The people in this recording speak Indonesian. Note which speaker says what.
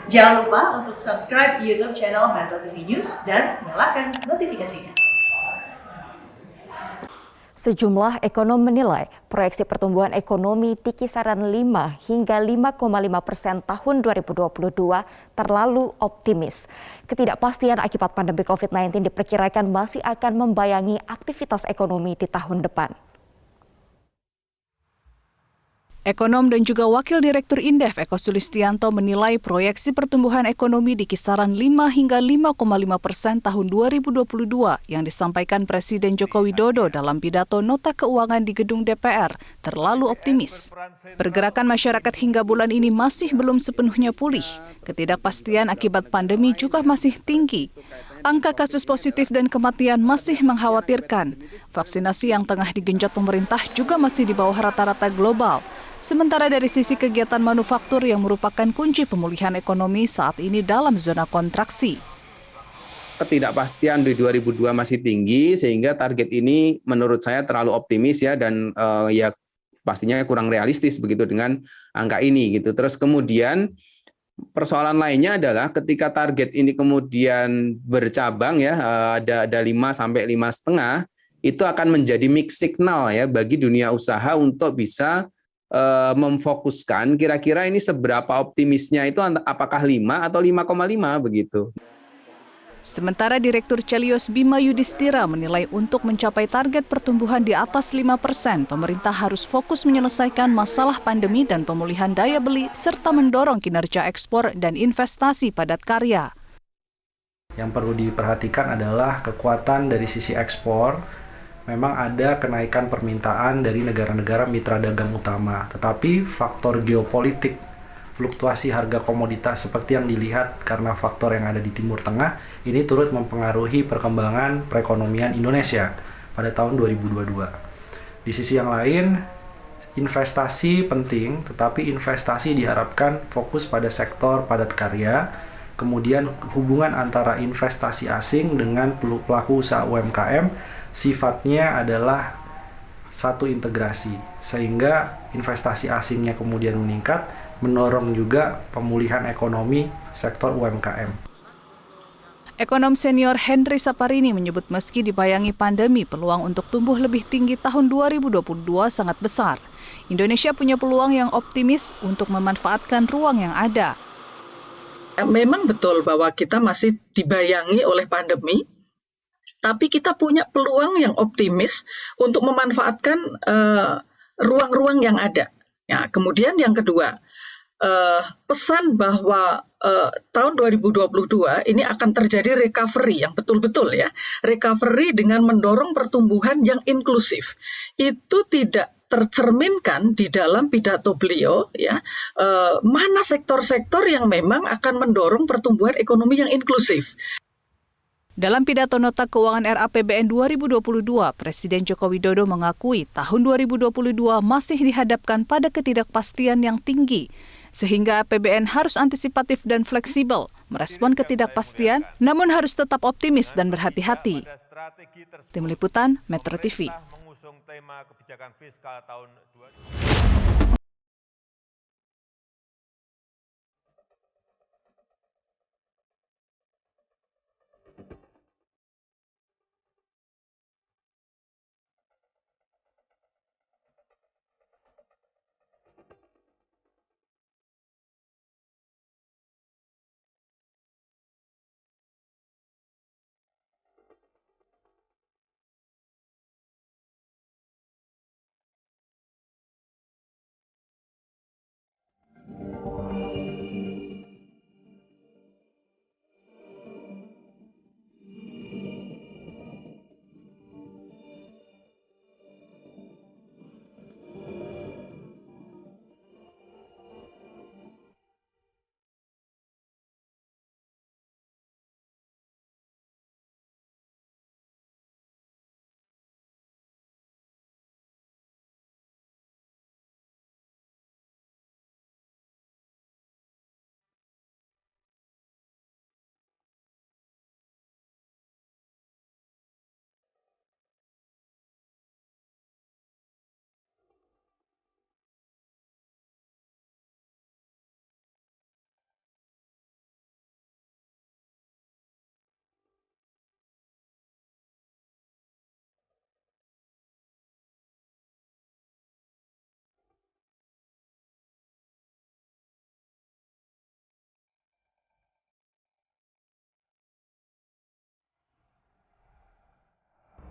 Speaker 1: Jangan lupa untuk subscribe YouTube channel Metro TV News dan nyalakan notifikasinya.
Speaker 2: Sejumlah ekonom menilai proyeksi pertumbuhan ekonomi di kisaran 5 hingga 5,5% tahun 2022 terlalu optimis. Ketidakpastian akibat pandemi COVID-19 diperkirakan masih akan membayangi aktivitas ekonomi di tahun depan.
Speaker 3: Ekonom dan juga Wakil Direktur Indef Eko Sulistianto menilai proyeksi pertumbuhan ekonomi di kisaran 5 hingga 5,5% tahun 2022 yang disampaikan Presiden Joko Widodo dalam pidato Nota Keuangan di Gedung DPR terlalu optimis. Pergerakan masyarakat hingga bulan ini masih belum sepenuhnya pulih. Ketidakpastian akibat pandemi juga masih tinggi. Angka kasus positif dan kematian masih mengkhawatirkan. Vaksinasi yang tengah digenjot pemerintah juga masih di bawah rata-rata global. Sementara dari sisi kegiatan manufaktur yang merupakan kunci pemulihan ekonomi saat ini dalam zona kontraksi.
Speaker 4: Ketidakpastian di 2002 masih tinggi sehingga target ini menurut saya terlalu optimis ya dan ya pastinya kurang realistis begitu dengan angka ini gitu. Terus kemudian persoalan lainnya adalah ketika target ini kemudian bercabang ya ada 5 sampai 5,5 itu akan menjadi mix signal ya bagi dunia usaha untuk bisa memfokuskan kira-kira ini seberapa optimisnya itu apakah 5 atau 5,5 begitu.
Speaker 3: Sementara Direktur Celios Bima Yudhistira menilai untuk mencapai target pertumbuhan di atas 5%, pemerintah harus fokus menyelesaikan masalah pandemi dan pemulihan daya beli serta mendorong kinerja ekspor dan investasi padat karya.
Speaker 5: Yang perlu diperhatikan adalah kekuatan dari sisi ekspor. Memang ada kenaikan permintaan dari negara-negara mitra dagang utama, tetapi faktor geopolitik, fluktuasi harga komoditas seperti yang dilihat karena faktor yang ada di Timur Tengah, ini turut mempengaruhi perkembangan perekonomian Indonesia pada tahun 2022. Di sisi yang lain, investasi penting, tetapi investasi diharapkan fokus pada sektor padat karya, kemudian hubungan antara investasi asing dengan pelaku usaha UMKM, sifatnya adalah satu integrasi, sehingga investasi asingnya kemudian meningkat, mendorong juga pemulihan ekonomi sektor UMKM.
Speaker 3: Ekonom senior Henry Saparini menyebut meski dibayangi pandemi, peluang untuk tumbuh lebih tinggi tahun 2022 sangat besar. Indonesia punya peluang yang optimis untuk memanfaatkan ruang yang ada.
Speaker 6: Memang betul bahwa kita masih dibayangi oleh pandemi, tapi kita punya peluang yang optimis untuk memanfaatkan ruang-ruang yang ada. Ya, kemudian yang kedua, pesan bahwa tahun 2022 ini akan terjadi recovery yang betul-betul ya, recovery dengan mendorong pertumbuhan yang inklusif. Itu tidak tercerminkan di dalam pidato beliau ya, mana sektor-sektor yang memang akan mendorong pertumbuhan ekonomi yang inklusif.
Speaker 3: Dalam pidato Nota Keuangan RAPBN 2022, Presiden Joko Widodo mengakui tahun 2022 masih dihadapkan pada ketidakpastian yang tinggi, sehingga APBN harus antisipatif dan fleksibel, merespon ketidakpastian, namun harus tetap optimis dan berhati-hati. Tim Liputan, Metro TV.